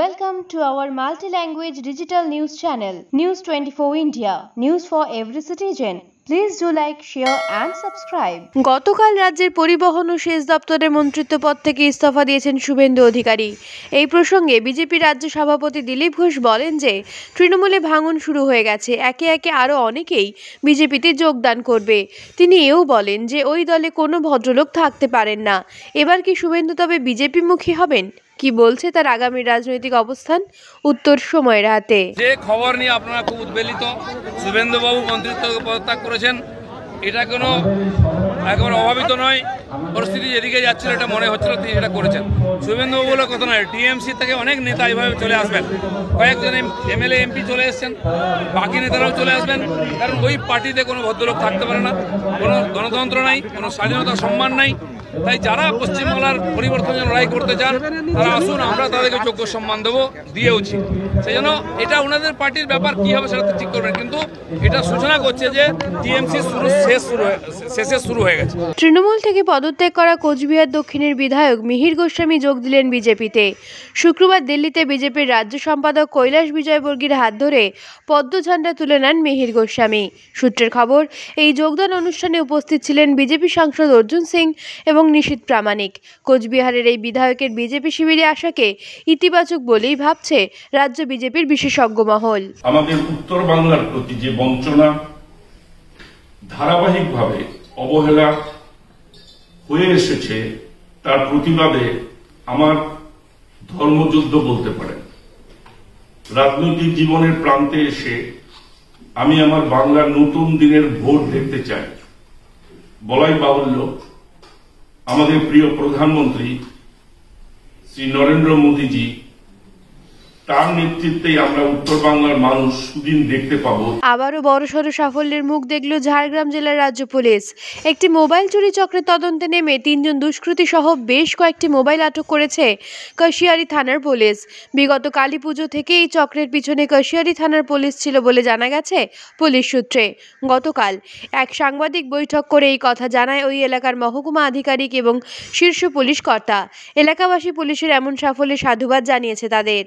Welcome to our multi-language digital news channel, News 24 India. News for every citizen. Please do like, share and subscribe. গতকাল রাজ্যের পরিবহন ও সেচ দপ্তরের মন্ত্রিত্ব পদ থেকে ইস্তফা দিয়েছেন শুভেন্দু অধিকারী। এই প্রসঙ্গে বিজেপি রাজ্য সভাপতি দিলীপ ঘোষ বলেন যে তৃণমূলে ভাঙন শুরু হয়ে গেছে, একে একে আরও অনেকেই বিজেপিতে যোগদান করবে। তিনি এও বলেন যে ওই দলে কোনো ভদ্রলোক থাকতে পারেন না। এবার কি শুভেন্দু তবে বিজেপি মুখী হবেন? কি বলছে তার আগামী রাজনৈতিক অবস্থান? উত্তর সময়ের হাতে। যে খবর নিয়ে আপনারা খুব উদ্বেলিত, শুভেন্দু বাবু মন্ত্রিত্ব পদত্যাগ করেছেন, এটা কোনো একেবারে অভাবিত নয়। পরিস্থিতি যেদিকে যাচ্ছিল এটা মনে হচ্ছিল তিনি এটা করেছেন। শুভেন্দু বাবু বলে কথা নয়, টিএমসি থেকে অনেক নেতা এইভাবে চলে আসবেন, কয়েকজন এমএলএ এমপি চলে এসছেন, বাকি নেতারাও চলে আসবেন। কারণ ওই পার্টিতে কোনো ভদ্রলোক থাকতে পারে না, কোনো গণতন্ত্র নাই, কোনো স্বাধীনতা সম্মান নাই। তাই যারা পশ্চিমবাংলার পরিবর্তনের লড়াই করতে চান তারা আসুন, আমরা তাদেরকে যোগ্য সম্মান দেবো, দিয়েওছি। সেই জন্য এটা ওনাদের পার্টির ব্যাপার, কি হবে সেটা ঠিক করবেন, কিন্তু এটা সূচনা করছে যে টিএমসি শেষে শুরু হয়ে গেছে। তৃণমূল থেকে পদত্যাগ করা কোচবিহার দক্ষিণের বিধায়ক মিহির গোস্বামী যোগ দিলেন বিজেপিতে। শুক্রবার দিল্লিতে বিজেপির রাজ্য সম্পাদক কৈলাস বিজয়বর্গীর হাত ধরে পদ্ম ঝান্ডা তুলে নেন মিহির গোস্বামী। সূত্রের খবর, এই যোগদান অনুষ্ঠানে উপস্থিত ছিলেন বিজেপি সাংসদ অর্জুন সিং এবং নিশীথ প্রামাণিক। কোচবিহারের এই বিধায়কের বিজেপি শিবিরে আসাকে ইতিবাচক বলেই ভাবছে রাজ্য বিজেপির বিশেষজ্ঞ মহল। আমাদের উত্তর বাংলার প্রতি যে বঞ্চনা, ধারাবাহিকভাবে অবহেলা হয়ে এসেছে, তার প্রতিবাদে আমার ধর্মযুদ্ধ বলতে পারেন। রাজনৈতিক জীবনের প্রান্তে এসে আমি আমার বাংলার নতুন দিনের ভোট দেখতে চাই। বলাই বাহুল্য, আমাদের প্রিয় প্রধানমন্ত্রী শ্রী নরেন্দ্র মোদীজি, তার নেতৃত্বেই আমরা উত্তর বাংলার মানুষ সুদিন দেখতে পাবো। আবারও বড়সড় সাফল্যের মুখ দেখল ঝাড়গ্রাম জেলার রাজ্য পুলিশ। একটি মোবাইল চুরি চক্রের তদন্তে নেমে 3 জন দুষ্কৃতী সহ বেশ কয়েকটি মোবাইল আটক করেছে কাশিয়ারি থানার পুলিশ। বিগত কালী পুজো থেকে এই চক্রের পিছনে কাশিয়ারি থানার পুলিশ ছিল বলে জানা গেছে পুলিশ সূত্রে। গতকাল এক সাংবাদিক বৈঠক করে এই কথা জানায় ওই এলাকার মহকুমা আধিকারিক এবং শীর্ষ পুলিশ কর্তা। এলাকাবাসী পুলিশের এমন সাফল্যে সাধুবাদ জানিয়েছে তাদের।